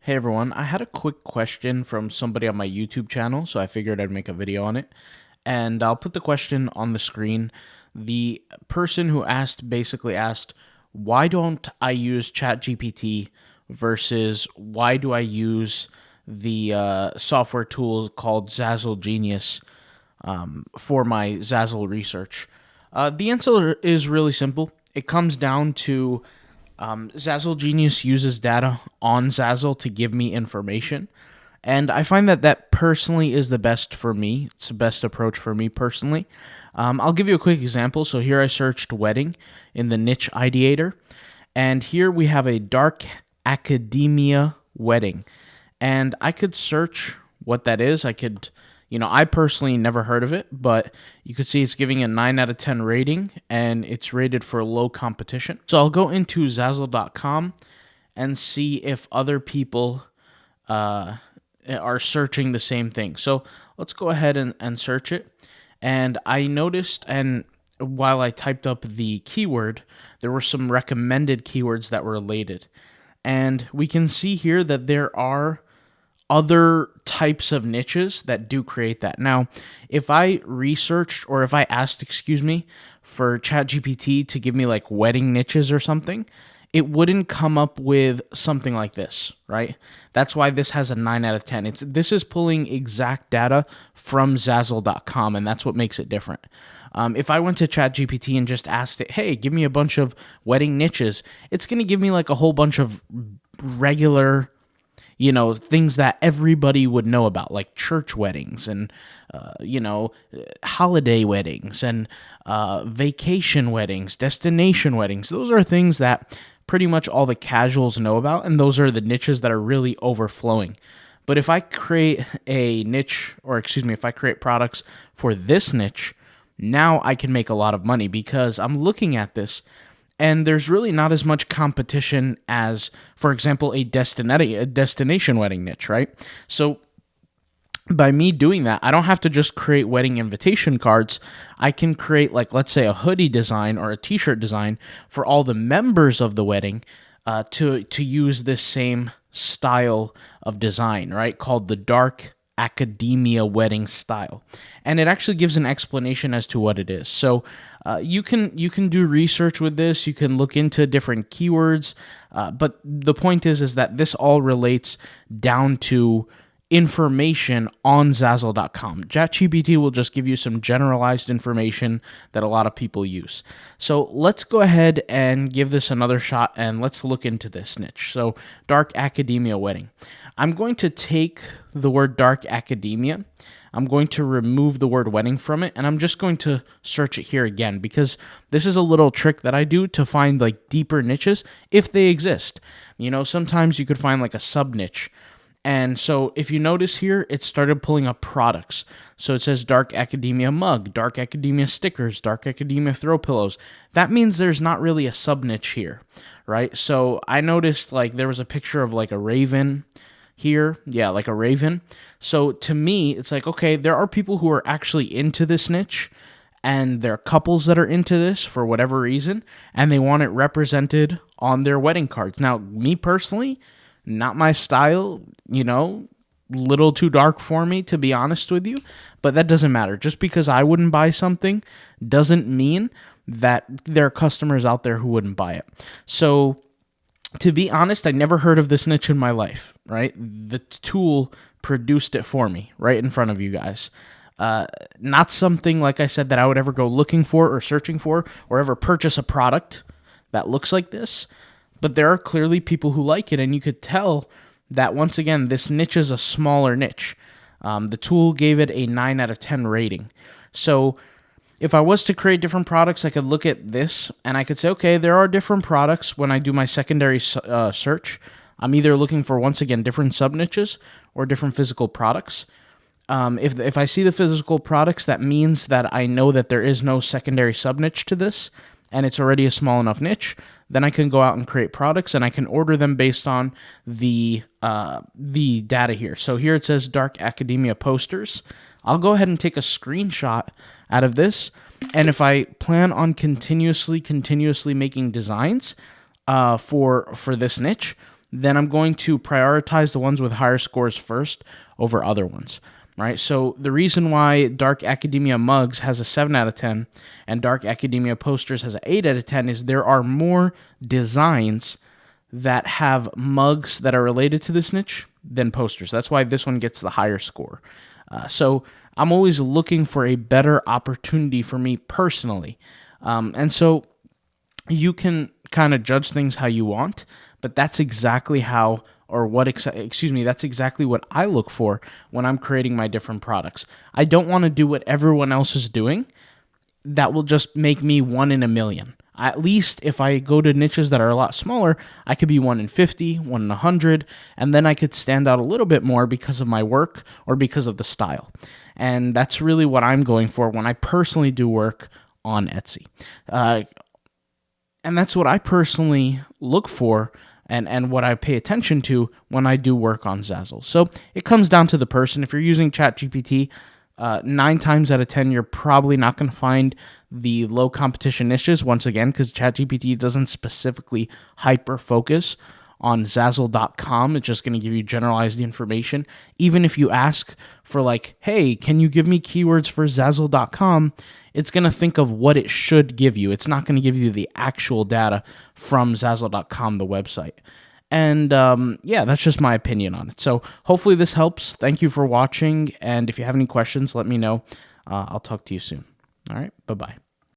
Hey everyone, I had a quick question from somebody on my YouTube channel, so I figured I'd make a video on it. And I'll put the question on the screen. The person who asked basically asked, why don't I use ChatGPT versus why do I use the software tool called Zazzle Genius for my Zazzle research? The answer is really simple. It comes down to Zazzle Genius uses data on Zazzle to give me information. And I find that that personally is the best for me. It's the best approach for me personally. I'll give you a quick example. So here I searched wedding in the niche ideator. And here we have a dark academia wedding. And I could search what that is. I personally never heard of it, but you could see it's giving a 9 out of 10 rating, and it's rated for low competition. So I'll go into Zazzle.com and see if other people are searching the same thing. So let's go ahead and search it. And I noticed, and while I typed up the keyword, there were some recommended keywords that were related. And we can see here that there are other types of niches that do create that. Now, if I researched or if I asked, for ChatGPT to give me like wedding niches or something, it wouldn't come up with something like this, right? That's why this has a 9 out of 10. This is pulling exact data from Zazzle.com, and that's what makes it different. If I went to ChatGPT and just asked it, hey, give me a bunch of wedding niches, it's going to give me like a whole bunch of regular things that everybody would know about, like church weddings and, holiday weddings and vacation weddings, destination weddings. Those are things that pretty much all the casuals know about, and those are the niches that are really overflowing. But if I create a niche, if I create products for this niche, now I can make a lot of money because I'm looking at this and there's really not as much competition as, for example, a destination wedding niche, right? So by me doing that, I don't have to just create wedding invitation cards. I can create, like, let's say, a hoodie design or a t-shirt design for all the members of the wedding to use this same style of design, right? Called the dark academia wedding style, and it actually gives an explanation as to what it is. So you can do research with this. You can look into different keywords, but the point is that this all relates down to information on Zazzle.com. ChatGPT will just give you some generalized information that a lot of people use. So let's go ahead and give this another shot, and let's look into this niche. So dark academia wedding. I'm going to take the word dark academia. I'm going to remove the word wedding from it, and I'm just going to search it here again because this is a little trick that I do to find like deeper niches if they exist. Sometimes you could find like a sub niche. And so if you notice here, it started pulling up products. So it says dark academia mug, dark academia stickers, dark academia throw pillows. That means there's not really a sub niche here, right? So I noticed like there was a picture of like a raven here. Yeah, like a raven. So to me, it's like, okay, there are people who are actually into this niche, and there are couples that are into this for whatever reason, and they want it represented on their wedding cards. Now, me personally, not my style, little too dark for me, to be honest with you, but that doesn't matter. Just because I wouldn't buy something doesn't mean that there are customers out there who wouldn't buy it. So to be honest, I never heard of this niche in my life, right? The tool produced it for me right in front of you guys. Not something, like I said, that I would ever go looking for or searching for or ever purchase a product that looks like this. But there are clearly people who like it, and you could tell that, once again, this niche is a smaller niche. The tool gave it a 9 out of 10 rating. So if I was to create different products, I could look at this, and I could say, okay, there are different products when I do my secondary search. I'm either looking for, once again, different sub-niches or different physical products. If I see the physical products, that means that I know that there is no secondary sub-niche to this, and it's already a small enough niche. Then I can go out and create products, and I can order them based on the data here. So here it says dark academia posters. I'll go ahead and take a screenshot out of this, and if I plan on continuously making designs for this niche, then I'm going to prioritize the ones with higher scores first over other ones. Right? So the reason why Dark Academia Mugs has a 7 out of 10 and Dark Academia Posters has an 8 out of 10 is there are more designs that have mugs that are related to this niche than posters. That's why this one gets the higher score. So I'm always looking for a better opportunity for me personally. And so you can kind of judge things how you want, but that's exactly how that's exactly what I look for when I'm creating my different products. I don't want to do what everyone else is doing. That will just make me 1 in a million. At least if I go to niches that are a lot smaller, I could be 1 in 50, 1 in 100, and then I could stand out a little bit more because of my work or because of the style. And that's really what I'm going for when I personally do work on Etsy. And that's what I personally look for and what I pay attention to when I do work on Zazzle. So it comes down to the person. If you're using ChatGPT, 9 times out of 10, you're probably not going to find the low competition niches, once again, because ChatGPT doesn't specifically hyper-focus on Zazzle.com. It's just going to give you generalized information. Even if you ask for like, hey, can you give me keywords for Zazzle.com? It's going to think of what it should give you. It's not going to give you the actual data from Zazzle.com, the website. And that's just my opinion on it. So hopefully this helps. Thank you for watching. And if you have any questions, let me know. I'll talk to you soon. All right. Bye-bye.